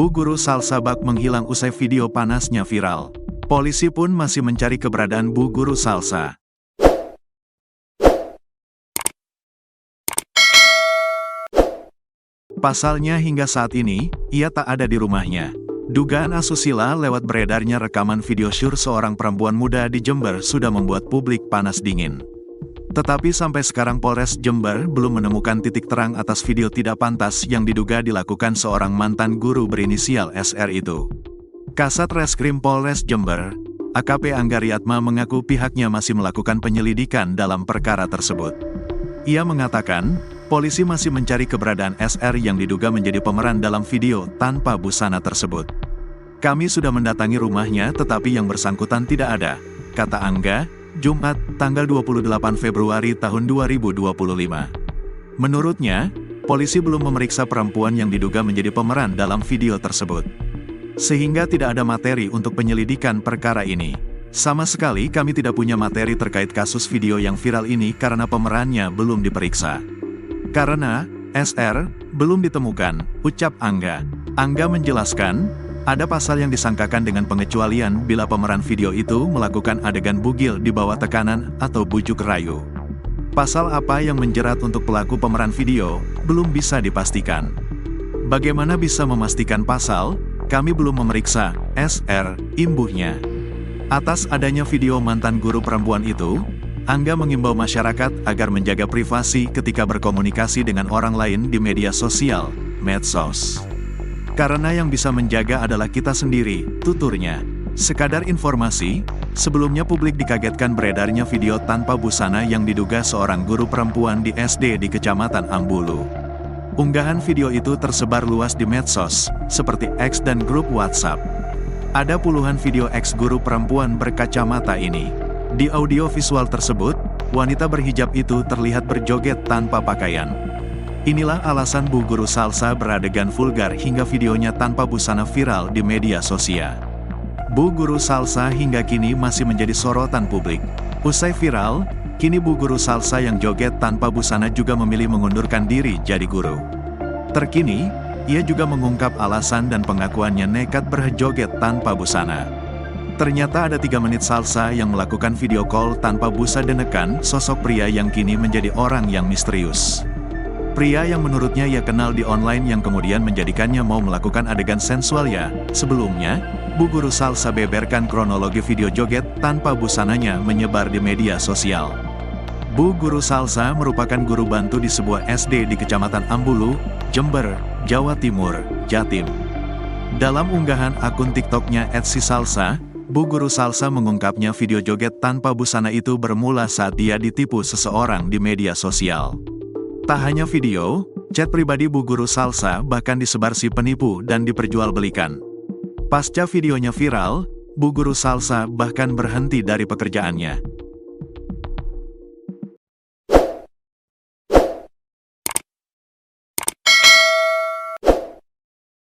Bu guru salsa bak menghilang usai video panasnya viral. Polisi pun masih mencari keberadaan bu guru salsa. Pasalnya hingga saat ini, ia tak ada di rumahnya. Dugaan asusila lewat beredarnya rekaman video syur seorang perempuan muda di Jember sudah membuat publik panas dingin. Tetapi sampai sekarang Polres Jember belum menemukan titik terang atas video tidak pantas yang diduga dilakukan seorang mantan guru berinisial SR itu. Kasat Reskrim Polres Jember, AKP Angga Riatma mengaku pihaknya masih melakukan penyelidikan dalam perkara tersebut. Ia mengatakan, polisi masih mencari keberadaan SR yang diduga menjadi pemeran dalam video tanpa busana tersebut. Kami sudah mendatangi rumahnya tetapi yang bersangkutan tidak ada, kata Angga, Jumat, tanggal 28 Februari tahun 2025. Menurutnya, polisi belum memeriksa perempuan yang diduga menjadi pemeran dalam video tersebut. Sehingga tidak ada materi untuk penyelidikan perkara ini. Sama sekali kami tidak punya materi terkait kasus video yang viral ini karena pemerannya belum diperiksa. Karena SR belum ditemukan, ucap Angga. Angga menjelaskan, ada pasal yang disangkakan dengan pengecualian bila pemeran video itu melakukan adegan bugil di bawah tekanan atau bujuk rayu. Pasal apa yang menjerat untuk pelaku pemeran video, belum bisa dipastikan. Bagaimana bisa memastikan pasal? Kami belum memeriksa, SR, imbuhnya. Atas adanya video mantan guru perempuan itu, Angga mengimbau masyarakat agar menjaga privasi ketika berkomunikasi dengan orang lain di media sosial, medsos. Karena yang bisa menjaga adalah kita sendiri, tuturnya. Sekadar informasi, sebelumnya publik dikagetkan beredarnya video tanpa busana yang diduga seorang guru perempuan di SD di Kecamatan Ambulu. Unggahan video itu tersebar luas di medsos, seperti X dan grup WhatsApp. Ada puluhan video ex guru perempuan berkacamata ini. Di audio visual tersebut, wanita berhijab itu terlihat berjoget tanpa pakaian. Inilah alasan bu guru salsa beradegan vulgar hingga videonya tanpa busana viral di media sosial. Bu guru salsa hingga kini masih menjadi sorotan publik. Usai viral, kini bu guru salsa yang joget tanpa busana juga memilih mengundurkan diri jadi guru. Terkini, ia juga mengungkap alasan dan pengakuannya nekat berjoget tanpa busana. Ternyata ada 3 menit salsa yang melakukan video call tanpa busa denekan sosok pria yang kini menjadi orang yang misterius. Pria yang menurutnya ia kenal di online yang kemudian menjadikannya mau melakukan adegan sensual ya. Sebelumnya, bu guru salsa beberkan kronologi video joget tanpa busananya menyebar di media sosial. Bu guru salsa merupakan guru bantu di sebuah SD di Kecamatan Ambulu, Jember, Jawa Timur, Jatim. Dalam unggahan akun TikToknya @sisalsa, bu guru salsa mengungkapnya video joget tanpa busana itu bermula saat dia ditipu seseorang di media sosial. Tak hanya video, chat pribadi bu guru salsa bahkan disebar si penipu dan diperjualbelikan. Pasca videonya viral, bu guru salsa bahkan berhenti dari pekerjaannya.